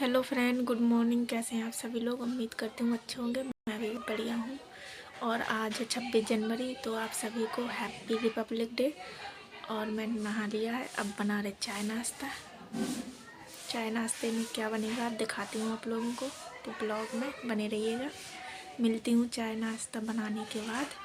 Hello friend, good morning. कैसे हैं आप सभी लोग? उम्मीद करती हूँ अच्छे होंगे। मैं भी बढ़िया हूँ। और आज है 26 जनवरी, तो आप सभी को हैप्पी रिपब्लिक डे। और मैंने नहा लिया है। अब बना रहे चाय नाश्ता। चाय नाश्ते में क्या बनेगा आप दिखाती हूँ आप लोगों को, तो ब्लॉग में बने रहिएगा। मिलती हूँ चाय नाश्ता बनाने के बाद।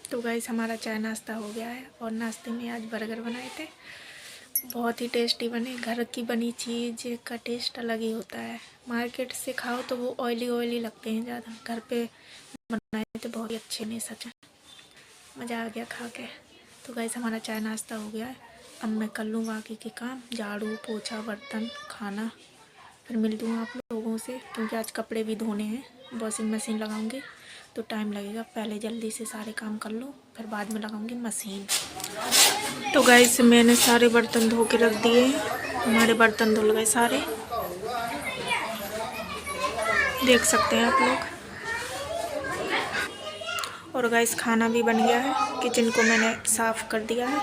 तो गाइस, हमारा चाय नाश्ता हो गया है। और नाश्ते में आज बर्गर बनाए थे। बहुत ही टेस्टी बने। घर की बनी चीज़ का टेस्ट अलग ही होता है। मार्केट से खाओ तो वो ऑयली ऑयली लगते हैं ज़्यादा। घर पे बनाए थे, बहुत ही अच्छे नहीं, सच मज़ा आ गया खा के। तो गाइस, हमारा चाय नाश्ता हो गया है। अब मैं कर लूँ बाकी के काम, झाड़ू पोछा बर्तन खाना। फिर मिलती हूँ आप लोगों से, क्योंकि आज कपड़े भी धोने हैं। वॉशिंग मशीन लगाऊंगी तो टाइम लगेगा। पहले जल्दी से सारे काम कर लूँ, फिर बाद में लगाऊंगी मशीन। तो गाइस, मैंने सारे बर्तन धो के रख दिए। हमारे बर्तन धुल गए सारे। देख सकते हैं आप लोग। और गाइस खाना भी बन गया है, किचन को मैंने साफ़ कर दिया है।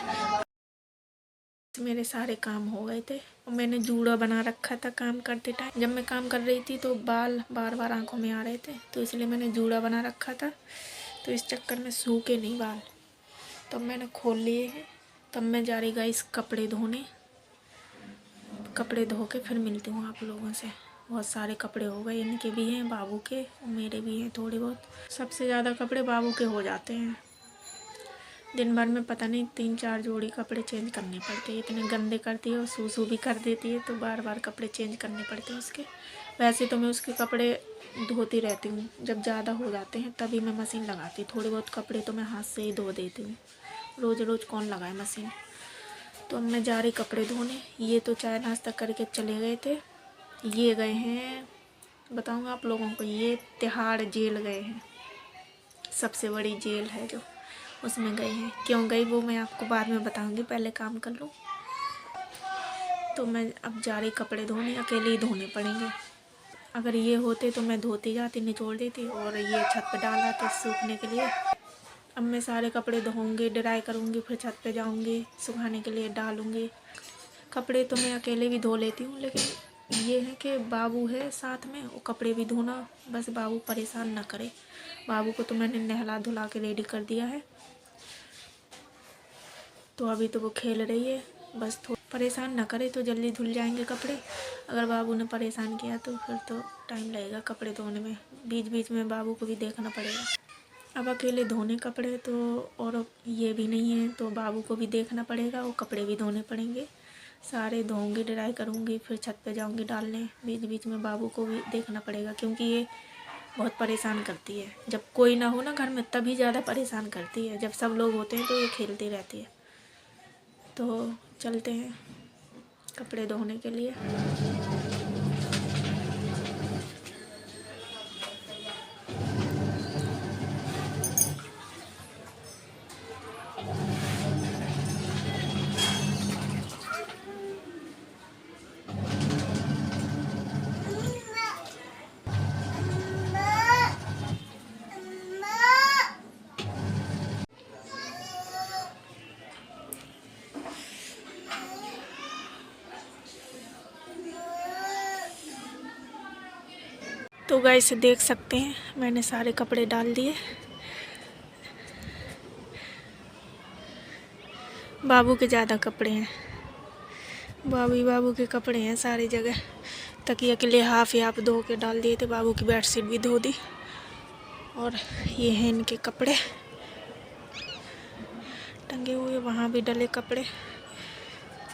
मेरे सारे काम हो गए थे और मैंने जूड़ा बना रखा था काम करते टाइम। जब मैं काम कर रही थी तो बाल बार बार आंखों में आ रहे थे, तो इसलिए मैंने जूड़ा बना रखा था। तो इस चक्कर में सूखे नहीं बाल, तब मैंने खोल लिए हैं। तब मैं जा रही गाइस कपड़े धोने। कपड़े धो के फिर मिलती हूँ आप लोगों से। बहुत सारे कपड़े हो गए, इनके भी हैं, बाबू के और मेरे भी हैं थोड़े बहुत। सबसे ज़्यादा कपड़े बाबू के हो जाते हैं। दिन भर में पता नहीं 3-4 जोड़ी कपड़े चेंज करने पड़ते हैं, इतने गंदे करती है और सूसू भी कर देती है, तो बार बार कपड़े चेंज करने पड़ते हैं उसके। वैसे तो मैं उसके कपड़े धोती रहती हूँ, जब ज़्यादा हो जाते हैं तभी मैं मशीन लगाती। थोड़े बहुत कपड़े तो मैं हाथ से ही धो देती हूँ, रोज़ रोज़ कौन लगाए मशीन। तो अब मैं जा रही कपड़े धोने। ये तो चाय नाश्ता करके चले गए थे। ये गए हैं, बताऊँगा आप लोगों को, ये तिहाड़ जेल गए हैं, सबसे बड़ी जेल है जो, उसमें गए हैं। क्यों गई वो मैं आपको बाद में बताऊंगी, पहले काम कर लूँ। तो मैं अब जा रही कपड़े धोने, अकेले ही धोने पड़ेंगे। अगर ये होते तो मैं धोती जाती, निचोड़ देती और ये छत पे डाल आते सूखने के लिए। अब मैं सारे कपड़े धोऊंगी, ड्राई करूँगी, फिर छत पे जाऊँगी, सुखाने के लिए डालूँगी। कपड़े तो मैं अकेले भी धो लेती हूँ, लेकिन ये है कि बाबू है साथ में, वो कपड़े भी धोना, बस बाबू परेशान ना करे। बाबू को तो मैंने नहला धुला के रेडी कर दिया है, तो अभी तो वो खेल रही है। बस थोड़ा परेशान ना करे तो जल्दी धुल जाएंगे कपड़े। अगर बाबू ने परेशान किया तो फिर तो टाइम लगेगा कपड़े धोने में, बीच बीच में बाबू को भी देखना पड़ेगा। अब अकेले धोने कपड़े तो, और ये भी नहीं है तो बाबू को भी देखना पड़ेगा और कपड़े भी धोने पड़ेंगे। सारे धोऊंगी, ड्राई करूँगी, फिर छत पे जाऊँगी डालने। बीच बीच में बाबू को भी देखना पड़ेगा, क्योंकि ये बहुत परेशान करती है। जब कोई ना हो ना घर में तभी ज़्यादा परेशान करती है, जब सब लोग होते हैं तो ये खेलती रहती है। तो चलते हैं कपड़े धोने के लिए। तो गाइस देख सकते हैं मैंने सारे कपड़े डाल दिए। बाबू के ज़्यादा कपड़े हैं, बाबू के कपड़े हैं सारी जगह। तकिया के लिए हाफ ही हाफ धो के डाल दिए थे, बाबू की बेडशीट भी धो दी। और ये हैं इनके कपड़े टंगे हुए, वहाँ भी डले कपड़े।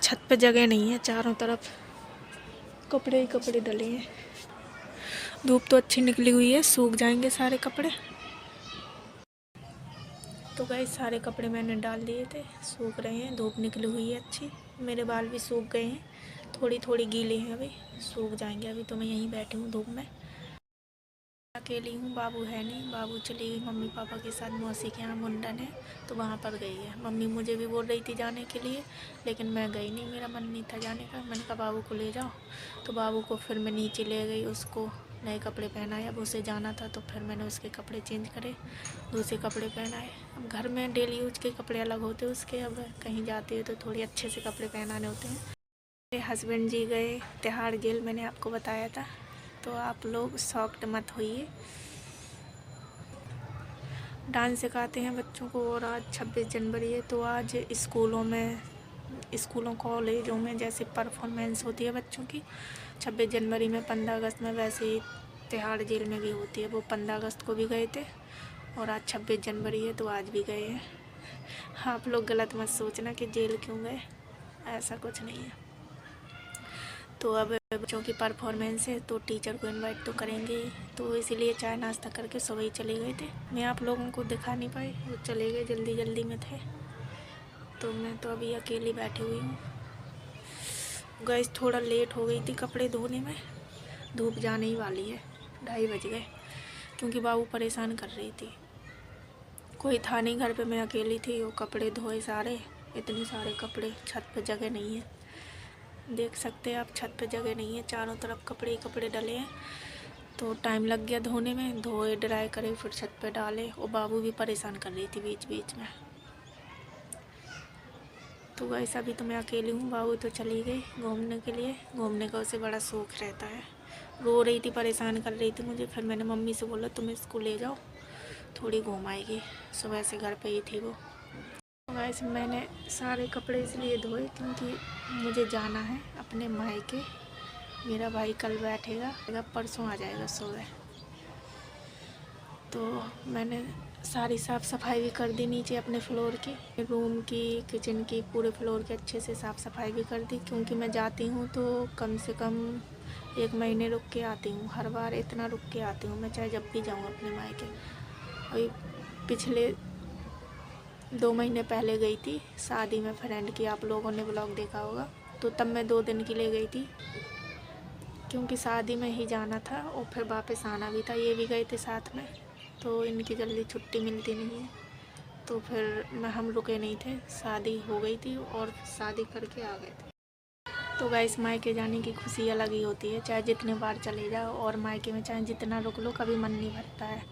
छत पे जगह नहीं है, चारों तरफ कपड़े ही कपड़े डले हैं। धूप तो अच्छी निकली हुई है, सूख जाएंगे सारे कपड़े। तो गाइस सारे कपड़े मैंने डाल दिए थे, सूख रहे हैं, धूप निकली हुई है अच्छी। मेरे बाल भी सूख गए हैं, थोड़ी थोड़ी गीले हैं, अभी सूख जाएंगे। अभी तो मैं यहीं बैठी हूँ धूप में, अकेली हूँ, बाबू है नहीं। बाबू चली गई मम्मी पापा के साथ, मौसी के यहाँ मुंडन है तो वहाँ पर गई है। मम्मी मुझे भी बोल रही थी जाने के लिए, लेकिन मैं गई नहीं, मेरा मन नहीं था जाने का। मैंने कहा बाबू को ले जाओ, तो बाबू को फिर मैं नीचे ले गई, उसको नए कपड़े पहनाए। अब उसे जाना था तो फिर मैंने उसके कपड़े चेंज करे, दूसरे कपड़े पहनाए। अब घर में डेली यूज के कपड़े अलग होते हैं उसके, अब कहीं जाते हो तो थोड़े अच्छे से कपड़े पहनाने होते हैं। मेरे हस्बैंड जी गए तिहाड़ जेल, मैंने आपको बताया था, तो आप लोग शॉक्ड मत होइए। डांस सिखाते हैं बच्चों को, और आज 26 जनवरी है तो आज स्कूलों कॉलेजों में जैसे परफॉर्मेंस होती है बच्चों की 26 जनवरी में, 15 अगस्त में, वैसे ही तिहाड़ जेल में भी होती है। वो 15 अगस्त को भी गए थे और आज 26 जनवरी है तो आज भी गए हैं। आप लोग गलत मत सोचना कि जेल क्यों गए, ऐसा कुछ नहीं है। तो अब बच्चों की परफॉर्मेंस है तो टीचर को इनवाइट तो करेंगे, तो इसीलिए चाय नाश्ता करके सुबह ही चले गए थे। मैं आप लोगों को दिखा नहीं पाई, वो चले गए, जल्दी जल्दी में थे, तो मैं तो अभी अकेली बैठी हुई हूँ। गैस थोड़ा लेट हो गई थी कपड़े धोने में, धूप जाने ही वाली है, 2:30 बज गए, क्योंकि बाबू परेशान कर रही थी। कोई था नहीं घर पे, मैं अकेली थी, वो कपड़े धोए सारे, इतने सारे कपड़े, छत पे जगह नहीं है। देख सकते हैं आप, छत पे जगह नहीं है, चारों तरफ कपड़े ही कपड़े डले हैं। तो टाइम लग गया धोने में, धोए ड्राई करे फिर छत पे डाले, और बाबू भी परेशान कर रही थी बीच बीच में। तो वैसा भी तो मैं अकेली हूँ, बाबू तो चली गई घूमने के लिए। घूमने का उसे बड़ा शौक रहता है। रो रही थी, परेशान कर रही थी मुझे। फिर मैंने मम्मी से बोला तुम इसको ले जाओ, थोड़ी घूम आएगी। सुबह से घर पे ही थी वो। वैसे मैंने सारे कपड़े इसलिए धोए क्योंकि मुझे जाना है अपने मायके। मेरा भाई कल बैठेगा, परसों आ जाएगा सुबह। तो मैंने सारी साफ़ सफाई भी कर दी नीचे अपने फ्लोर की, रूम की, किचन की, पूरे फ्लोर की अच्छे से साफ़ सफाई भी कर दी। क्योंकि मैं जाती हूँ तो कम से कम 1 महीने रुक के आती हूँ। हर बार इतना रुक के आती हूँ मैं, चाहे जब भी जाऊँ अपने मायके। अभी पिछले 2 महीने पहले गई थी शादी में फ्रेंड की, आप लोगों ने ब्लॉग देखा होगा। तो तब मैं 2 दिन के लिए गई थी क्योंकि शादी में ही जाना था और फिर वापस आना भी था। ये भी गए थे साथ में, तो इनकी जल्दी छुट्टी मिलती नहीं है। तो फिर हम रुके नहीं थे, शादी हो गई थी और शादी करके आ गए थे। तो गाइस मायके जाने की खुशी अलग ही होती है, चाहे जितने बार चले जाओ। और मायके में चाहे जितना रुक लो, कभी मन नहीं भरता है।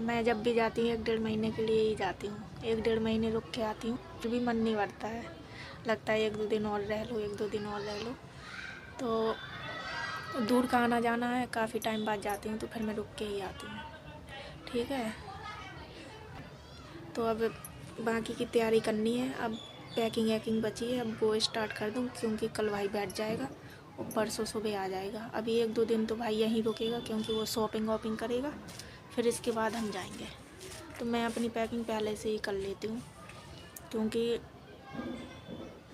मैं जब भी जाती हूँ 1-1.5 महीने के लिए ही जाती हूँ। 1-1.5 महीने रुक के आती हूँ, फिर भी मन नहीं भरता है। लगता है 1-2 दिन और रह लो, 1-2 दिन और रह लो। तो दूर का आना जाना है, काफ़ी टाइम बाद जाती हूँ तो फिर मैं रुक के ही आती हूँ। ठीक है, तो अब बाकी की तैयारी करनी है। अब पैकिंग वैकिंग बची है, अब वो स्टार्ट कर दूँ क्योंकि कल भाई बैठ जाएगा और परसों सुबह आ जाएगा। अभी 1-2 दिन तो भाई यहीं रुकेगा क्योंकि वो शॉपिंग वॉपिंग करेगा, फिर इसके बाद हम जाएंगे। तो मैं अपनी पैकिंग पहले से ही कर लेती हूँ क्योंकि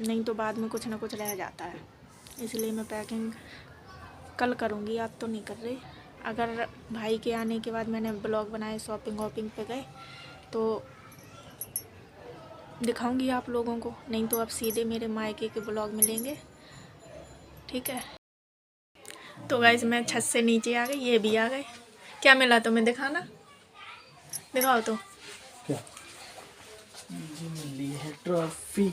नहीं तो बाद में कुछ ना कुछ रह जाता है। इसलिए मैं पैकिंग कल करूँगी, आज तो नहीं कर रही। अगर भाई के आने के बाद मैंने ब्लॉग बनाए शॉपिंग वॉपिंग पे गए तो दिखाऊंगी आप लोगों को, नहीं तो अब सीधे मेरे मायके के ब्लॉग मिलेंगे। ठीक है, तो गाइस मैं छत से नीचे आ गई, ये भी आ गए। क्या मिला तुम्हें, दिखाना, दिखाओ तो। क्या मिली है? ट्रॉफी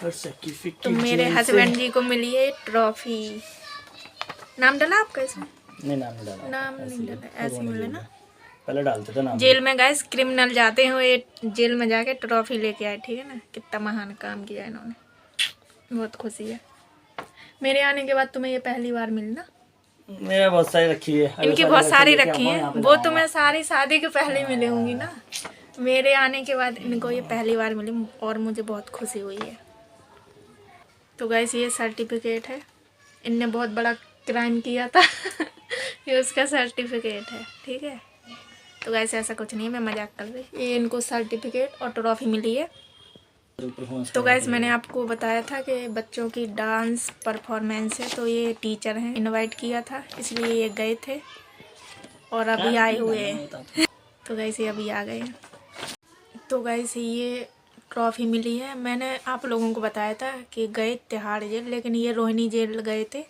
और सर्टिफिकेट। तो मेरे हस्बैंड जी को मिली है ट्रॉफी। नाम डाला आपका इसमें? नहीं, नाम नहीं डाला। नाम नहीं डाला, ऐसे मिले ना। पहले डालते थे नाम। जेल में गाइस क्रिमिनल जाते हैं, ये जेल में जाके ट्रॉफी लेके आए। ठीक है ना, कितना महान काम किया इन्होंने, बहुत खुशी है। मेरे आने के बाद तुम्हें ये पहली बार मिलना। मेरा बहुत सारी रखी है, इनकी बहुत सारी रखी है, वो तो मैं सारी शादी के पहले मिली होंगी ना। मेरे आने के बाद इनको ये पहली बार मिली और मुझे बहुत खुशी हुई है। तो गाइस ये सर्टिफिकेट है, इनने बहुत बड़ा क्राइम किया था ये उसका सर्टिफिकेट है। ठीक है, तो गाइस ऐसा कुछ नहीं है, मैं मजाक कर रही। ये इनको सर्टिफिकेट और ट्रॉफी मिली है। तो गाइस मैंने आपको बताया था कि बच्चों की डांस परफॉर्मेंस है, तो ये टीचर हैं, इनवाइट किया था इसलिए ये गए थे और अभी आए हुए हैं। तो गाइस ये अभी आ गए हैं। तो गाइस ये ट्रॉफी मिली है। मैंने आप लोगों को बताया था कि गए तिहाड़ जेल, लेकिन ये रोहिणी जेल गए थे।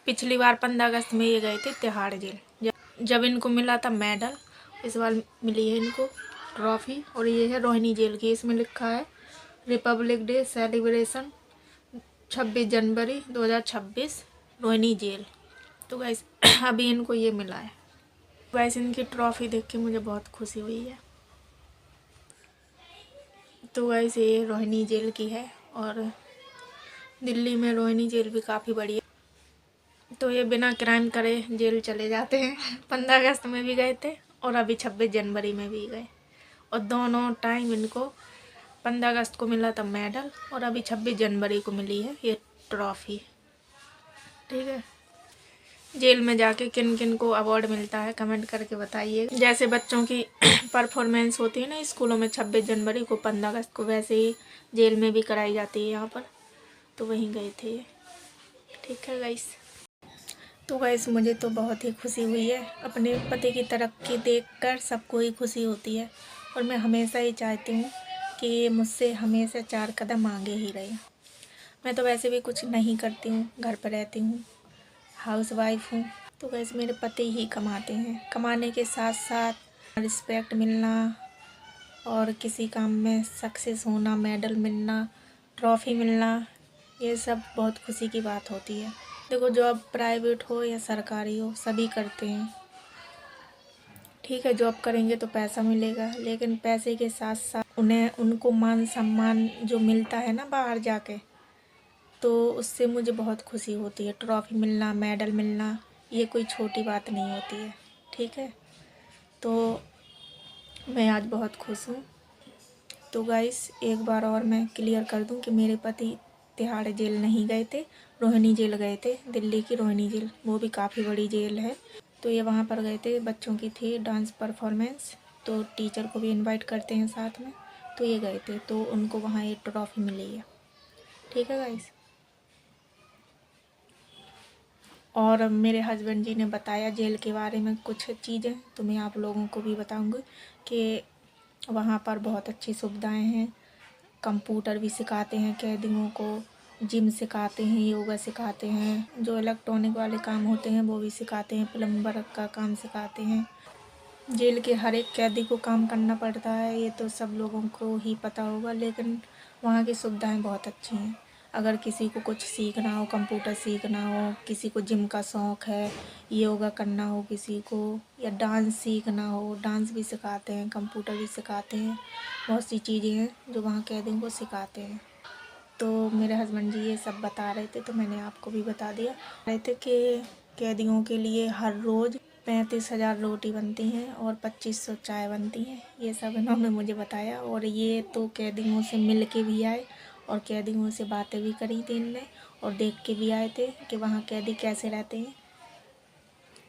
पिछली बार 15 अगस्त में ये गए थे तिहाड़ जेल, जब इनको मिला था मेडल। इस बार मिली है इनको ट्रॉफी और ये है रोहिणी जेल की। इसमें लिखा है रिपब्लिक डे सेलिब्रेशन 26 जनवरी 2026 रोहिणी जेल। तो गाइस अभी इनको ये मिला है। गाइस इनकी ट्रॉफी देख के मुझे बहुत खुशी हुई है। तो गाइस ये रोहिणी जेल की है और दिल्ली में रोहिणी जेल भी काफ़ी बड़ी है। तो ये बिना क्राइम करे जेल चले जाते हैं। 15 अगस्त में भी गए थे और अभी 26 जनवरी में भी गए, और दोनों टाइम इनको 15 अगस्त को मिला था मेडल और अभी 26 जनवरी को मिली है ये ट्रॉफी। ठीक है, जेल में जाके किन किन को अवार्ड मिलता है कमेंट करके बताइए। जैसे बच्चों की परफॉर्मेंस होती है ना स्कूलों में 26 जनवरी को, 15 अगस्त को, वैसे ही जेल में भी कराई जाती है यहाँ पर। तो वहीं गए थे ये। ठीक है गाइस, तो गाइस मुझे तो बहुत ही खुशी हुई है। अपने पति की तरक्की देखकर सबको ही खुशी होती है और मैं हमेशा ही चाहती हूँ कि ये मुझसे हमेशा 4 कदम आगे ही रहे। मैं तो वैसे भी कुछ नहीं करती हूँ, घर पर रहती हूँ, हाउसवाइफ हूँ। तो वैसे मेरे पति ही कमाते हैं। कमाने के साथ साथ रिस्पेक्ट मिलना और किसी काम में सक्सेस होना, मेडल मिलना, ट्रॉफी मिलना, ये सब बहुत खुशी की बात होती है। देखो जॉब प्राइवेट हो या सरकारी हो, सभी करते हैं, ठीक है, जॉब करेंगे तो पैसा मिलेगा, लेकिन पैसे के साथ साथ उनको मान सम्मान जो मिलता है ना बाहर जाके, तो उससे मुझे बहुत खुशी होती है। ट्रॉफी मिलना, मेडल मिलना, ये कोई छोटी बात नहीं होती है। ठीक है, तो मैं आज बहुत खुश हूँ। तो गाइस, एक बार और मैं क्लियर कर दूं कि मेरे पति तिहाड़ जेल नहीं गए थे, रोहिणी जेल गए थे, दिल्ली की रोहिणी जेल। वो भी काफ़ी बड़ी जेल है। तो ये वहाँ पर गए थे, बच्चों की थी डांस परफॉर्मेंस, तो टीचर को भी इनवाइट करते हैं साथ में। तो ये गए थे, तो उनको वहाँ एक ट्रॉफी मिली है। ठीक है गाइस। और मेरे हस्बैंड जी ने बताया जेल के बारे में कुछ चीज़ें, तो मैं आप लोगों को भी बताऊंगी कि वहाँ पर बहुत अच्छी सुविधाएं हैं। कंप्यूटर भी सिखाते हैं कैदियों को, जिम सिखाते हैं, योगा सिखाते हैं, जो इलेक्ट्रॉनिक वाले काम होते हैं वो भी सिखाते हैं, प्लम्बर का काम सिखाते हैं। जेल के हर एक कैदी को काम करना पड़ता है, ये तो सब लोगों को ही पता होगा, लेकिन वहाँ की सुविधाएं बहुत अच्छी हैं। अगर किसी को कुछ सीखना हो, कंप्यूटर सीखना हो, किसी को जिम का शौक़ है, योगा करना हो किसी को, या डांस सीखना हो, डांस भी सिखाते हैं, कंप्यूटर भी सिखाते हैं। बहुत सी चीज़ें हैं जो वहाँ कैदियों को सिखाते हैं। तो मेरे हस्बैंड जी ये सब बता रहे थे, तो मैंने आपको भी बता दिया। रहे थे कि कैदियों के लिए हर रोज़ 35,000 रोटी बनती हैं और 2500 चाय बनती हैं। ये सब इन्होंने मुझे बताया। और ये तो कैदियों से मिल के भी आए और कैदियों से बातें भी करी थी इनने, और देख के भी आए थे कि वहाँ कैदी कैसे रहते हैं।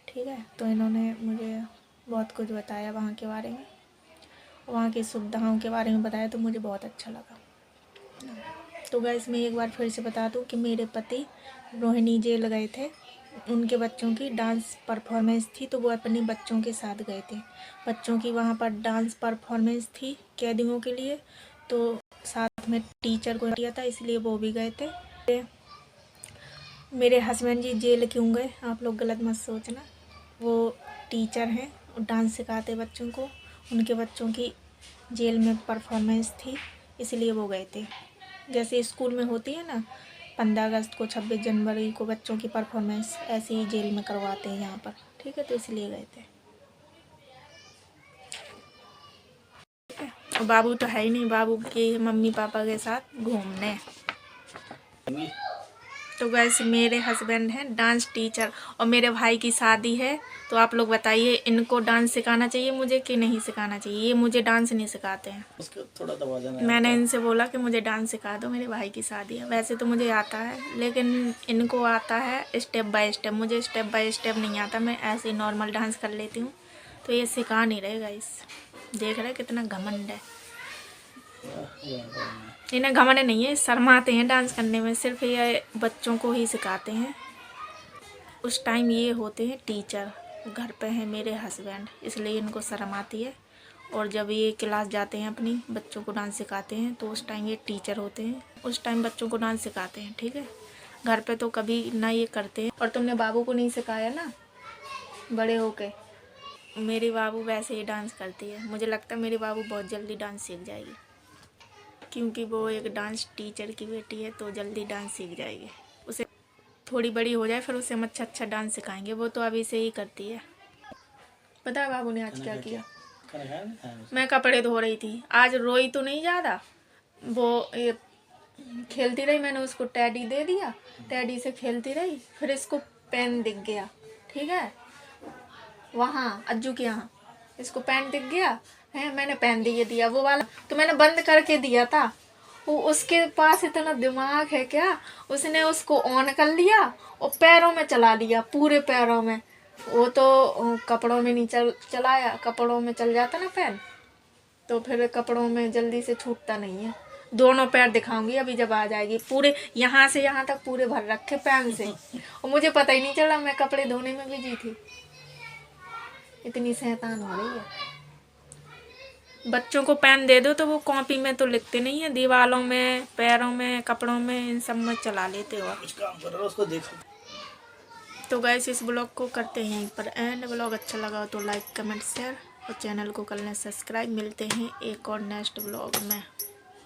ठीक है, तो इन्होंने मुझे बहुत कुछ बताया वहाँ के बारे में, वहाँ की सुविधाओं के बारे में बताया, तो मुझे बहुत अच्छा लगा। तो गाइस, मैं एक बार फिर से बता दूं कि मेरे पति रोहिणी जेल गए थे, उनके बच्चों की डांस परफॉर्मेंस थी, तो वो अपने बच्चों के साथ गए थे। बच्चों की वहाँ पर डांस परफॉर्मेंस थी कैदियों के लिए, तो साथ में टीचर को दिया था, इसलिए वो भी गए थे। मेरे हस्बैंड जी जेल क्यों गए, आप लोग गलत मत सोचना। वो टीचर हैं, डांस सिखाते बच्चों को, उनके बच्चों की जेल में परफॉर्मेंस थी, इसलिए वो गए थे। जैसे स्कूल में होती है ना, 15 अगस्त को, 26 जनवरी को बच्चों की परफॉर्मेंस, ऐसे ही जेल में करवाते हैं यहाँ पर। ठीक है, तो इसलिए गए थे। ठीक है, और बाबू तो है ही नहीं, बाबू के मम्मी पापा के साथ घूमने। तो वैसे मेरे हस्बैंड हैं डांस टीचर, और मेरे भाई की शादी है, तो आप लोग बताइए इनको डांस सिखाना चाहिए मुझे कि नहीं सिखाना चाहिए। ये मुझे डांस नहीं सिखाते हैं। उसको थोड़ा दबा देना। मैंने इनसे बोला कि मुझे डांस सिखा दो, मेरे भाई की शादी है। वैसे तो मुझे आता है, लेकिन इनको आता है स्टेप बाय स्टेप, मुझे स्टेप बाय स्टेप नहीं आता। मैं ऐसे ही नॉर्मल डांस कर लेती हूँ, तो ये सिखा नहीं रहे गाइस। देख रहे कितना घमंड है इन्हें। घमंड नहीं है, शर्माते हैं डांस करने में, सिर्फ ये बच्चों को ही सिखाते हैं। उस टाइम ये होते हैं टीचर, घर पे हैं मेरे हस्बैंड, इसलिए इनको शर्म आती है। और जब ये क्लास जाते हैं अपनी, बच्चों को डांस सिखाते हैं, तो उस टाइम ये टीचर होते हैं, उस टाइम बच्चों को डांस सिखाते हैं। ठीक है, घर पे तो कभी ना ये करते हैं। और तुमने बाबू को नहीं सिखाया ना बड़े होके। मेरी बाबू वैसे ही डांस करती है, मुझे लगता है मेरी बाबू बहुत जल्दी डांस सीख जाएगी, क्योंकि वो एक डांस टीचर की बेटी है, तो जल्दी डांस सीख जाएगी। उसे थोड़ी बड़ी हो जाए फिर उसे हम अच्छा डांस सिखाएंगे। वो तो अभी से ही करती है। पता है बाबू ने आज क्या किया? मैं कपड़े धो रही थी, आज रोई तो नहीं ज़्यादा, वो ये खेलती रही, मैंने उसको टेडी दे दिया, टेडी से खेलती रही, फिर इसको पेन दिख गया। ठीक है, वहाँ अज्जू के यहाँ इसको पेन दिख गया है, मैंने पेन दिया वो वाला, तो मैंने बंद करके दिया था। वो उसके पास इतना दिमाग है क्या, उसने उसको ऑन कर लिया और पैरों में चला लिया, पूरे पैरों में। वो तो कपड़ों में नहीं चलाया, कपड़ों में चल जाता ना पेन, तो फिर कपड़ों में जल्दी से छूटता नहीं है। दोनों पैर दिखाऊंगी अभी जब आ जाएगी, पूरे यहाँ से यहाँ तक पूरे भर रखे पेन से, और मुझे पता ही नहीं चला, मैं कपड़े धोने में बिजी थी। इतनी शैतान हो रही है। बच्चों को पेन दे दो तो वो कॉपी में तो लिखते नहीं है, दीवारों में, पैरों में, कपड़ों में, इन सब में चला लेते हो। कुछ काम करो, उसको देखो। तो गाइस, इस ब्लॉग को करते हैं यहीं पर एंड। ब्लॉग अच्छा लगा तो लाइक कमेंट शेयर और चैनल को कर लें सब्सक्राइब। मिलते हैं एक और नेक्स्ट ब्लॉग में।